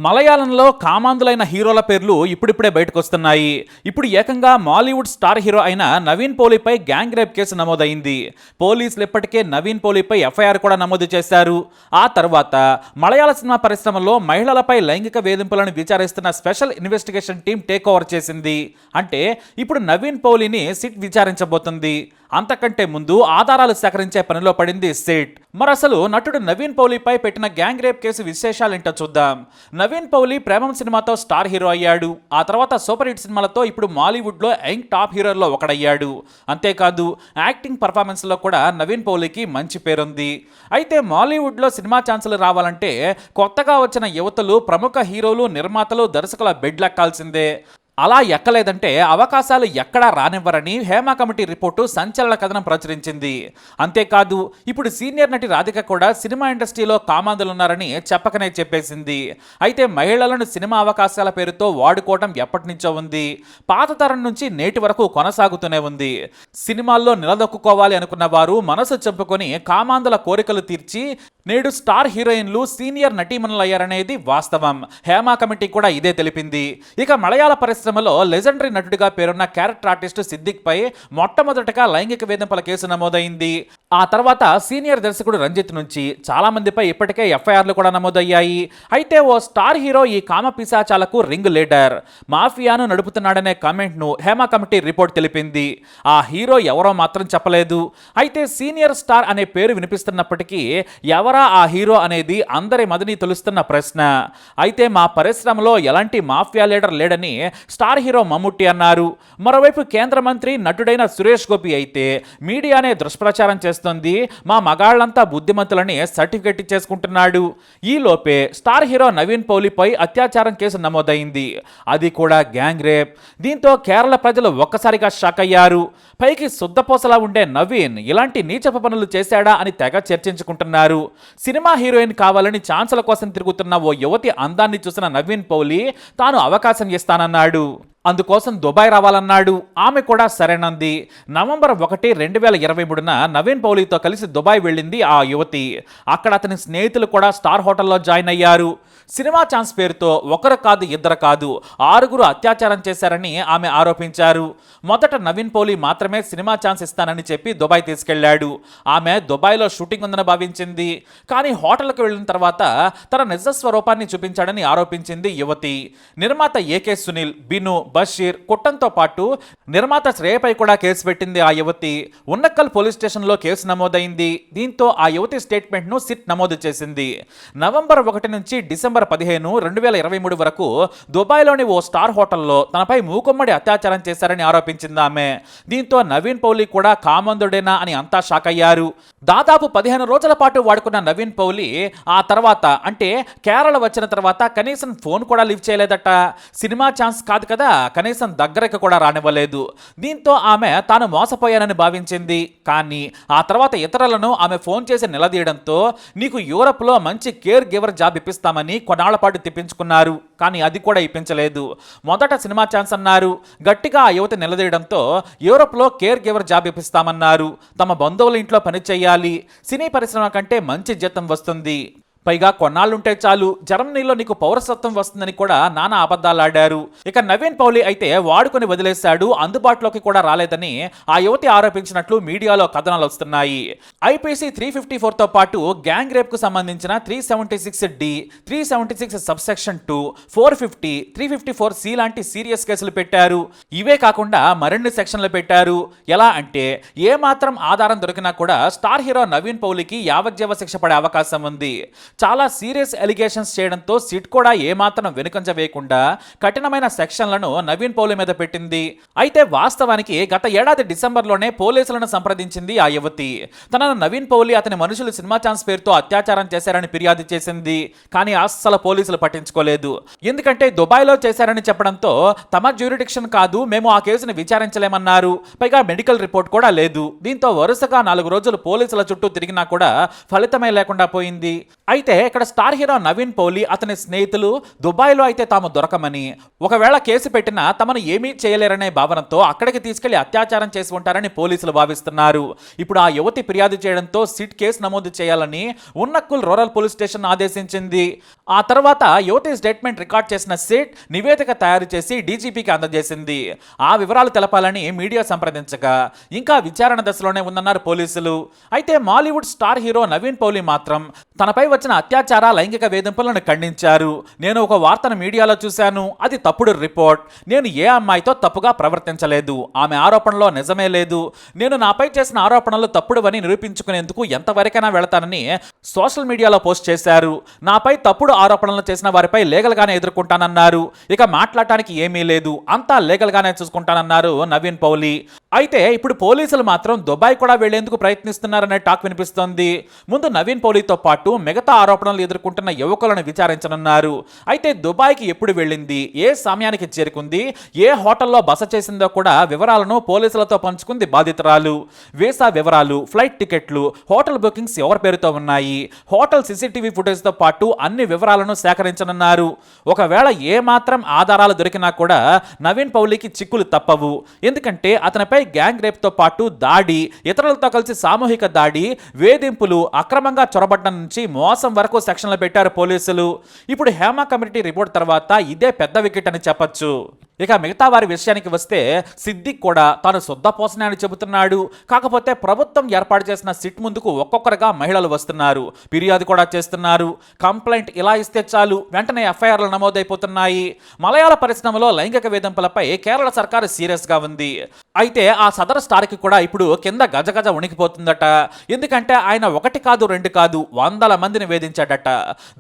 మలయాళంలో కామాంధులైన హీరోల పేర్లు ఇప్పుడిప్పుడే బయటకొస్తున్నాయి. ఇప్పుడు ఏకంగా మాలీవుడ్ స్టార్ హీరో అయిన నవీన్ పోలీపై గ్యాంగ్ రేప్ కేసు నమోదైంది. పోలీసులు ఇప్పటికే నవీన్ పోలీపై ఎఫ్ఐఆర్ కూడా నమోదు చేశారు. ఆ తర్వాత మలయాళ సినిమా పరిశ్రమలో మహిళలపై లైంగిక వేధింపులను విచారిస్తున్న special investigation team take over చేసింది. అంటే ఇప్పుడు నవీన్ పోలీని సిట్ విచారించబోతుంది. అంతకంటే ముందు ఆధారాలు సేకరించే పనిలో పడింది సిట్. మరసలు నటుడు నవీన్ పౌలిపై పెట్టిన గ్యాంగ్ రేప్ కేసు విశేషాలేంటో చూద్దాం. నవీన్ పౌలి ప్రేమం సినిమాతో స్టార్ హీరో అయ్యాడు. ఆ తర్వాత సూపర్ హిట్ సినిమాలతో ఇప్పుడు మాలీవుడ్లో యంగ్ టాప్ హీరోల్లో ఒకడయ్యాడు. అంతేకాదు యాక్టింగ్ పర్ఫార్మెన్స్లో కూడా నవీన్ పౌలికి మంచి పేరుంది. అయితే మాలీవుడ్లో సినిమా ఛాన్సులు రావాలంటే కొత్తగా వచ్చిన యువతలు ప్రముఖ హీరోలు, నిర్మాతలు, దర్శకుల బెడ్లెక్కాల్సిందే. అలా ఎక్కలేదంటే అవకాశాలు ఎక్కడా రానివ్వరని హేమ కమిటీ రిపోర్టు సంచలన కథనం ప్రచురించింది. అంతేకాదు ఇప్పుడు సీనియర్ నటి రాధిక కూడా సినిమా ఇండస్ట్రీలో కామాంధులున్నారని చెప్పకనే చెప్పేసింది. అయితే మహిళలను సినిమా అవకాశాల పేరుతో వాడుకోవడం ఎప్పటి నుంచో ఉంది. పాత తరం నుంచి నేటి వరకు కొనసాగుతూనే ఉంది. సినిమాల్లో నిలదొక్కుకోవాలి అనుకున్న వారు మనసు చెప్పుకొని కామాంధుల కోరికలు తీర్చి నేడు స్టార్ హీరోయిన్లు, సీనియర్ నటీమణులయ్యారనేది వాస్తవం. హేమ కమిటీ కూడా ఇదే తెలిపింది. ఇక మలయాళ పరిశ్రమలో లెజెండరీ నటుడిగా పేరున్న క్యారెక్టర్ ఆర్టిస్ట్ సిద్దిక్ పై మొట్టమొదటగా లైంగిక వేధింపుల కేసు నమోదైంది. ఆ తర్వాత సీనియర్ దర్శకుడు రంజిత్ నుంచి చాలా మందిపై ఇప్పటికే ఎఫ్ఐఆర్లు కూడా నమోదయ్యాయి. అయితే ఓ స్టార్ హీరో ఈ కామ పిశాచాలకు రింగ్ లీడర్, మాఫియాను నడుపుతున్నాడనే కామెంట్ను హేమ కమిటీ రిపోర్ట్ తెలిపింది. ఆ హీరో ఎవరో మాత్రం చెప్పలేదు. అయితే సీనియర్ స్టార్ అనే పేరు వినిపిస్తున్నప్పటికీ ఎవరా ఆ హీరో అనేది అందరి మదిని తెలుస్తున్న ప్రశ్న. అయితే మా పరిశ్రమలో ఎలాంటి మాఫియా లీడర్ లేడని స్టార్ హీరో మమ్ముట్టి అన్నారు. మరోవైపు కేంద్ర మంత్రి నటుడైన సురేష్ గోపి అయితే మీడియానే దుష్ప్రచారం చేస్తోంది, మా మగాళ్లంతా బుద్ధిమంతులని సర్టిఫికెట్ ఇచ్చేసుకుంటున్నాడు. ఈలోపే స్టార్ హీరో నవీన్ పౌలిపై అత్యాచారం కేసు నమోదైంది. అది కూడా గ్యాంగ్ రేప్. దీంతో కేరళ ప్రజలు ఒక్కసారిగా షాక్ అయ్యారు. పైకి శుద్ధపోసలా ఉండే నవీన్ ఇలాంటి నీచపు పనులు చేశాడా అని తెగ చర్చించుకుంటున్నారు. సినిమా హీరోయిన్ కావాలని ఛాన్సుల కోసం తిరుగుతున్న ఓ యువతి అందాన్ని చూసిన నవీన్ పౌలి తాను అవకాశం ఇస్తానన్నాడు. అందుకోసం దుబాయ్ రావాలన్నాడు. ఆమె కూడా సరేనంది. నవంబర్ 1, 2023న నవీన్ పౌలితో కలిసి దుబాయ్ వెళ్ళింది ఆ యువతి. అక్కడ అతని స్నేహితులు కూడా స్టార్ హోటల్లో జాయిన్ అయ్యారు. సినిమా ఛాన్స్ పేరుతో ఒకరు కాదు, ఇద్దరు కాదు, 6 అత్యాచారం చేశారని ఆమె ఆరోపించారు. మొదట నవీన్ పౌలి మాత్రమే సినిమా ఛాన్స్ ఇస్తానని చెప్పి దుబాయ్ తీసుకెళ్లాడు. ఆమె దుబాయ్లో షూటింగ్ ఉందని భావించింది. కానీ హోటల్కి వెళ్ళిన తర్వాత తన నిజ స్వరూపాన్ని చూపించాడని ఆరోపించింది యువతి. నిర్మాత ఏకే సునీల్, బిను, బషీర్, కుట్టంతో పాటు నిర్మాత శ్రేయపై కూడా కేసు పెట్టింది ఆ యువతి. ఉన్నక్కల్ పోలీస్ స్టేషన్లో కేసు నమోదైంది. దీంతో ఆ యువతి స్టేట్మెంట్ను సిట్ నమోదు చేసింది. నవంబర్ 1 నుంచి డిసెంబర్ 15, 2023 వరకు దుబాయ్లోని ఓ స్టార్ హోటల్లో తనపై మూకుమ్మడి అత్యాచారం చేశారని ఆరోపించింది ఆమె. దీంతో నవీన్ పౌలి కూడా కామందుడేనా అని అంతా షాక్ అయ్యారు. దాదాపు 15 రోజుల పాటు వాడుకున్న నవీన్ పౌలి ఆ తర్వాత అంటే కేరళ వచ్చిన తర్వాత కనీసం ఫోన్ కూడా లిఫ్ట్ చేయలేదట. సినిమా ఛాన్స్ కాదు కదా, కనీసం దగ్గరకు కూడా రానివ్వలేదు. దీంతో ఆమె తాను మోసపోయానని భావించింది. కానీ ఆ తర్వాత ఇతరులను ఆమె ఫోన్ చేసి నిలదీయడంతో నీకు యూరప్లో మంచి కేర్ గివర్ జాబ్ ఇప్పిస్తామని కొన్నాళ్ల పాటు తిప్పించుకున్నారు. కానీ అది కూడా ఇప్పించలేదు. మొదట సినిమా ఛాన్స్ అన్నారు. గట్టిగా ఆ యువత నిలదీయడంతో యూరప్లో కేర్ గివర్ జాబ్ ఇప్పిస్తామన్నారు. తమ బంధువుల ఇంట్లో పని చేయాలి, సినీ పరిశ్రమ కంటే మంచి జీతం వస్తుంది, పైగా కొన్నాళ్ళుంటే చాలు, జర్మనీలో నీకు పౌరసత్వం వస్తుందని కూడా నానా అబద్ధాలాడారు. ఇక నవీన్ పౌలి అయితే వాడుకొని వదిలేశాడు, అందుబాటులోకి కూడా రాలేదని ఆ యువతి ఆరోపించినట్లు మీడియాలో కథనాలు వస్తున్నాయి. ఐపీసీ 354తో పాటు గ్యాంగ్ రేప్ కు సంబంధించిన 376D, 376 సబ్సెక్షన్ 2, 450, 354C లాంటి సీరియస్ కేసులు పెట్టారు. ఇవే కాకుండా మరిన్ని సెక్షన్లు పెట్టారు. ఎలా అంటే ఏ మాత్రం ఆధారం దొరికినా కూడా స్టార్ హీరో నవీన్ పౌలికి యావజ్జీవ శిక్ష పడే అవకాశం ఉంది. చాలా సీరియస్ ఎలిగేషన్స్ చేయడంతో సిట్ కూడా ఏమాత్రం వెనుకంజ వేయకుండా కఠినమైన సెక్షన్లను నవీన్ పౌలి మీద పెట్టింది. అయితే వాస్తవానికి గత ఏడాది డిసెంబర్లోనే పోలీసులను సంప్రదించింది ఆ యువతి. తనను నవీన్ పౌలి, అతని మనుషులు సినిమా ఛాన్స్ పేరుతో అత్యాచారం చేశారని ఫిర్యాదు చేసింది. కానీ అస్సలు పోలీసులు పట్టించుకోలేదు. ఎందుకంటే దుబాయ్లో చేశారని చెప్పడంతో తమ జ్యూరిడిక్షన్ కాదు, మేము ఆ కేసును విచారించలేమన్నారు. పైగా మెడికల్ రిపోర్ట్ కూడా లేదు. దీంతో వరుసగా 4 రోజులు పోలీసుల చుట్టూ తిరిగినా కూడా ఫలితమే లేకుండా పోయింది. అయితే ఇక్కడ స్టార్ హీరో నవీన్ పౌలి, అతని స్నేహితులు దుబాయ్లో అయితే తాము దొరకమని, ఒకవేళ కేసు పెట్టినా తమను ఏమీ చేయలేరనే భావనతో అక్కడికి తీసుకెళ్లి అత్యాచారం చేసి ఉంటారని పోలీసులు భావిస్తున్నారు. ఇప్పుడు ఆ యువతి ఫిర్యాదు చేయడంతో సిట్ కేసు నమోదు చేయాలని ఉన్నక్కుల్ రూరల్ పోలీస్ స్టేషన్ ఆదేశించింది. ఆ తర్వాత యువతి స్టేట్మెంట్ రికార్డ్ చేసిన సిట్ నివేదిక తయారు చేసి డీజీపీకి అందజేసింది. ఆ వివరాలు తెలపాలని మీడియా సంప్రదించగా ఇంకా విచారణ దశలోనే ఉందన్నారు పోలీసులు. అయితే మాలీవుడ్ స్టార్ హీరో నవీన్ పౌలి మాత్రం తనపై వచ్చిన అత్యాచార లైంగిక వేధింపులను ఖండించారు. నేను ఒక వార్తను మీడియాలో చూశాను, అది తప్పుడు రిపోర్ట్. నేను ఏ అమ్మాయితో తప్పుగా ప్రవర్తించలేదు. ఆమె ఆరోపణలో నిజమే లేదు. నేను నాపై చేసిన ఆరోపణలు తప్పుడువని నిరూపించుకునేందుకు ఎంతవరకైనా వెళతానని సోషల్ మీడియాలో పోస్ట్ చేశారు. నాపై తప్పుడు ఆరోపణలు చేసిన వారిపై లీగల్ గానే ఎదుర్కొంటానన్నారు. ఇక మాట్లాడటానికి ఏమీ లేదు, అంతా లీగల్ గానే చూసుకుంటానన్నారు నవీన్ పౌలి. అయితే ఇప్పుడు పోలీసులు మాత్రం దుబాయ్ కూడా వెళ్లేందుకు ప్రయత్నిస్తున్నారనే టాక్ వినిపిస్తోంది. ముందు నవీన్ పౌలితో పాటు మిగతా ఆరోపణలు ఎదుర్కొంటున్న యువకులను విచారించనున్నారు. అయితే దుబాయ్కి ఎప్పుడు వెళ్ళింది, ఏ సమయానికి చేరుకుంది, ఏ హోటల్లో బస చేసిందో కూడా వివరాలను పోలీసులతో పంచుకుంది బాధితురాలు. వీసా వివరాలు, ఫ్లైట్ టికెట్లు, హోటల్ బుకింగ్స్ ఎవరి పేరుతో ఉన్నాయి, హోటల్ సీసీటీవీ ఫుటేజ్తో పాటు అన్ని వివరాలను సేకరించనున్నారు. ఒకవేళ ఏ మాత్రం ఆధారాలు దొరికినా కూడా నవీన్ పౌలికి చిక్కులు తప్పవు. ఎందుకంటే అతనిపై గ్యాంగ్ రేప్తో పాటు దాడి, ఇతరులతో కలిసి సామూహిక దాడి, వేధింపులు, అక్రమంగా చొరబడ్డం నుంచి మోసం వరకు సెక్షన్లు పెట్టారు పోలీసులు. ఇప్పుడు హేమ కమిటీ రిపోర్ట్ తర్వాత ఇదే పెద్ద వికెట్ అని చెప్పొచ్చు. ఇక మిగతా వారి విషయానికి వస్తే సిద్దిక్ కూడా తాను శుద్ధపోసనే అని చెబుతున్నాడు. కాకపోతే ప్రభుత్వం ఏర్పాటు చేసిన సిట్ ముందుకు ఒక్కొక్కరుగా మహిళలు వస్తున్నారు, ఫిర్యాదు కూడా చేస్తున్నారు. కంప్లైంట్ ఇలా ఇస్తే చాలు, వెంటనే ఎఫ్ఐఆర్లు నమోదైపోతున్నాయి. మలయాళ పరిశ్రమలో లైంగిక వేధింపులపై కేరళ సర్కారు సీరియస్గా ఉంది. అయితే ఆ సదరు స్టార్కి కూడా ఇప్పుడు కింద గజగజ ఉణికిపోతుందట. ఎందుకంటే ఆయన ఒకటి కాదు, రెండు కాదు, 100 మందిని వేధించాడట.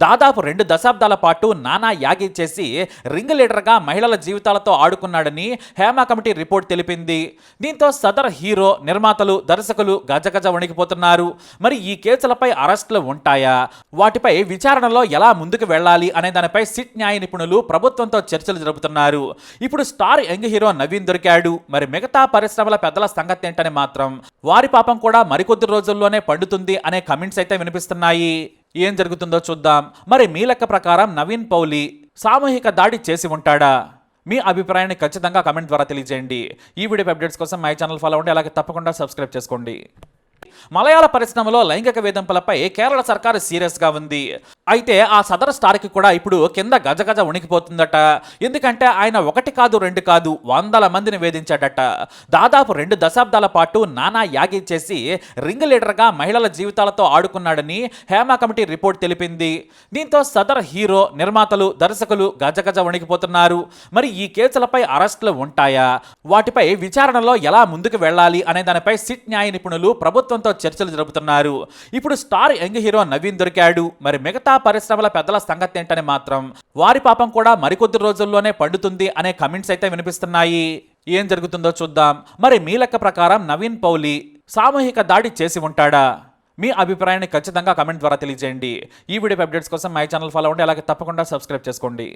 దాదాపు 2 దశాబ్దాల పాటు నానా యాగి చేసి రింగ్ లీడర్గా మహిళల జీవితాలతో ఆడుకున్నాడని హేమ కమిటీ రిపోర్ట్ తెలిపింది. దీంతో సదర్ హీరో, నిర్మాతలు, దర్శకులు గజగజ వణికిపోతున్నారు. మరి ఈ కేసులపై అరెస్టులు ఉంటాయా, వాటిపై విచారణలో ఎలా ముందుకు వెళ్ళాలి అనే దానిపై సిట్ న్యాయ నిపుణులు ప్రభుత్వంతో చర్చలు జరుపుతున్నారు. ఇప్పుడు స్టార్ యంగ్ హీరో నవీన్ దొరికాడు, మరి మిగతా పరిశ్రమల పెద్దల సంగతి ఏంటని మాత్రం వారి పాపం కూడా మరికొద్ది రోజుల్లోనే పండుతుంది అనే కమెంట్స్ అయితే వినిపిస్తున్నాయి. ఏం జరుగుతుందో చూద్దాం. మరి మీ లెక్క ప్రకారం నవీన్ పౌలి సామూహిక దాడి చేసి ఉంటాడా? మీ అభిప్రాయాన్ని ఖచ్చితంగా కమెంట్ ద్వారా తెలియజేయండి. ఈ వీడియో అప్డేట్స్ కోసం మై ఛానల్ ఫాలో అవ్వండి, అలాగే తప్పకుండా సబ్స్క్రైబ్ చేసుకోండి. మలయాళ పరిశ్రమలో లైంగిక వేధింపులపై కేరళ సర్కారు సీరియస్గా ఉంది. అయితే ఆ సదరు స్టార్కి కూడా ఇప్పుడు కింద గజగజ ఉణికిపోతుందట. ఎందుకంటే ఆయన ఒకటి కాదు, రెండు కాదు, 100 మందిని వేధించాడట. దాదాపు 2 దశాబ్దాల పాటు నానా యాగి చేసి రింగ్ లీడర్గా మహిళల జీవితాలతో ఆడుకున్నాడని హేమ కమిటీ రిపోర్ట్ తెలిపింది. దీంతో సదర్ హీరో, నిర్మాతలు, దర్శకులు గజగజ వణికిపోతున్నారు. మరి ఈ కేసులపై అరెస్టులు ఉంటాయా, వాటిపై విచారణలో ఎలా ముందుకు వెళ్ళాలి అనే దానిపై సిట్ న్యాయ నిపుణులు ప్రభుత్వంతో చర్చలు జరుపుతున్నారు. ఇప్పుడు స్టార్ యంగ్ హీరో నవీన్ దొరికాడు, మరి మిగతా పరిశ్రమల పెద్దల సంగతి ఏంటని మాత్రం వారి పాపం కూడా మరికొద్ది రోజుల్లోనే పండుతుంది అనే కమెంట్స్ అయితే వినిపిస్తున్నాయి. ఏం జరుగుతుందో చూద్దాం. మరి మీ లెక్క ప్రకారం నవీన్ పౌలి సామూహిక దాడి చేసి ఉంటాడా? మీ అభిప్రాయాన్ని ఖచ్చితంగా కమెంట్ ద్వారా తెలియజేయండి. ఈ వీడియో అప్డేట్స్ కోసం మై ఛానల్ ఫాలో అవ్వండి, అలాగే తప్పకుండా సబ్స్క్రైబ్ చేసుకోండి.